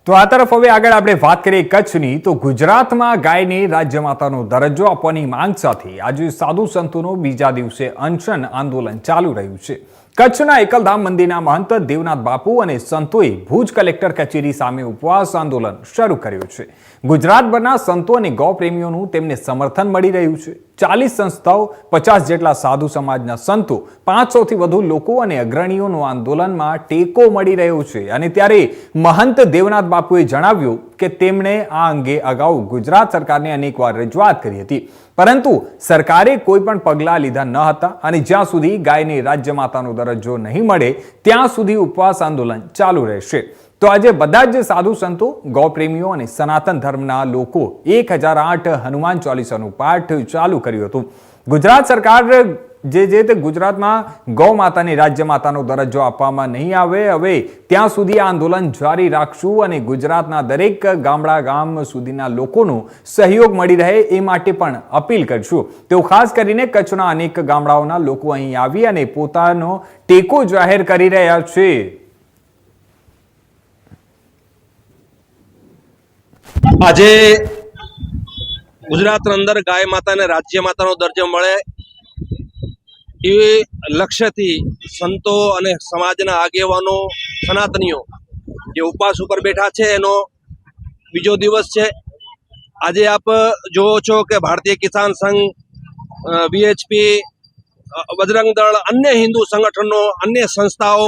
તો આ તરફ હવે આગળ આપણે વાત કરીએ કચ્છની, તો ગુજરાતમાં ગાયને રાજ્ય માતાનો દરજ્જો આપવાની માંગ સાથે આજે સાધુ સંતોનો બીજા દિવસે અનશન આંદોલન ચાલુ રહ્યું છે। કચ્છના એકલધામ મંદિરના મહંત દેવનાથ બાપુ અને સંતોએ ભુજ કલેક્ટર કચેરી સામે ઉપવાસ આંદોલન શરૂ કર્યું છે। ગુજરાતભરના સંતો અને ગૌપ્રેમીઓનું તેમને સમર્થન મળી રહ્યું છે। 40 સંસ્થાઓ, 50 જેટલા સાધુ સમાજના સંતો, 500થી વધુ લોકો અને અગ્રણીઓનો આંદોલનમાં ટેકો મળી રહ્યો છે। અને ત્યારે મહંત દેવનાથ બાપુએ જણાવ્યું કે તેમણે આ અંગે અગાઉ ગુજરાત સરકારને અનેકવાર રજૂઆત કરી હતી, પરંતુ સરકારે કોઈ પણ પગલાં લીધા ન હતા અને જ્યાં સુધી ગાયને રાજ્ય માતાનો દરજ્જો નહીં મળે ત્યાં સુધી ઉપવાસ આંદોલન ચાલુ રહેશે। તો આજે બધા જ સાધુ સંતો, ગૌપ્રેમીઓ અને સનાતન ધર્મના લોકો 1008 હનુમાન ચાલીસાનું પાઠ ચાલુ કર્યું હતું। ગુજરાત સરકાર જે ગુજરાતમાં ગૌ માતાને રાજ્ય માતાનો દરજ્જો આપવામાં નહીં આવે હવે ત્યાં સુધી આ આંદોલન જારી રાખશું અને ગુજરાતના દરેક ગામ સુધીના લોકોનો સહયોગ મળી રહે એ માટે પણ અપીલ કરશું। તેઓ ખાસ કરીને કચ્છના અનેક ગામડાઓના લોકો અહીં આવી અને પોતાનો ટેકો જાહેર કરી રહ્યા છે। આજે ગુજરાતના અંદર ગાય માતાને રાજ્ય માતાનો દરજ્જો મળે એ લક્ષ્યથી સંતો અને સમાજના આગેવાનો, સનાતનીઓ જે ઉપવાસ ઉપર બેઠા છે એનો બીજો દિવસ છે। આજે આપ જોવો છો કે ભારતીય કિસાન સંઘ, વીએચપી, બજરંગ દળ, અન્ય હિન્દુ સંગઠનો, અન્ય સંસ્થાઓ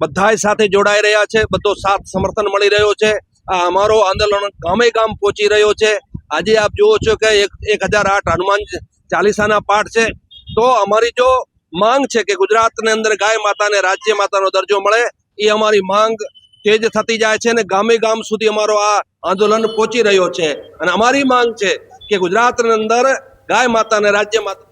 બધા સાથે જોડાઈ રહ્યા છે, બધો સાથ સમર્થન મળી રહ્યો છે। આ અમારો આંદોલન ગામે ગામ પહોંચી રહ્યો છે। આજે આપ જુઓ છો કે 1008 હનુમાન ચાલીસાના પાઠ છે। તો અમારી જો માંગ છે કે ગુજરાતની અંદર ગાય માતાને રાજ્ય માતાનો દરજ્જો મળે એ અમારી માંગ તેજ થતી જાય છે અને ગામે ગામ સુધી અમારો આ આંદોલન પહોંચી રહ્યો છે। અને અમારી માંગ છે કે ગુજરાતની અંદર ગાય માતાને રાજ્ય માતા